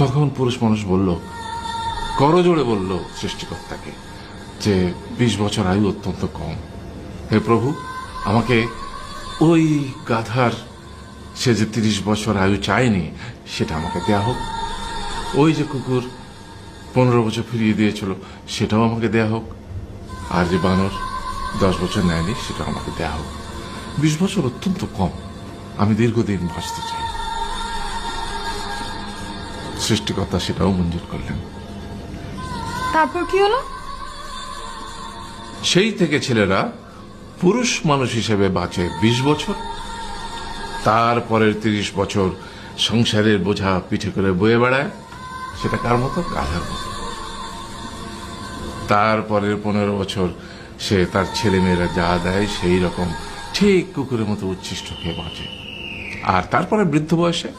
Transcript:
তখন পুরুষ মানুষ বলল, করজোড়ে বলল সৃষ্টিকর্তাকে যে 20 বছর আয়ু অত্যন্ত কম। হে প্রভু, আমাকে ওই গাধার, সে যে 30 বছর আয়ু চায়নি, সেটা আমাকে দেয়া হোক। ওই যে কুকুর 15 বছর ফিরিয়ে দিয়েছিল, সেটাও আমাকে দেয়া হোক। আর যে বানর 10 বছর নেয়নি, সেটা আমাকে দেয়া হোক। 20 বছর অত্যন্ত কম, আমি দীর্ঘদিন বাঁচতে চাই। সৃষ্টিকর্তা সেটাও মঞ্জুর করলেন। তারপর কি হলো? সেই থেকে ছেলেরা পুরুষ মানুষ হিসেবে বাঁচে 20 বছর, তারপরের 30 বছর সংসারের বোঝা পিঠে করে বয়ে বেড়ায়, সেটা কার মতো? গাধার মতো। তারপরের 15 বছর সে তার ছেলে মেয়েরা যা দেয় সেই রকম ঠিক কুকুরের মতো উচ্ছিষ্ট খেয়ে বাঁচে। আর তারপরে বৃদ্ধ বয়সে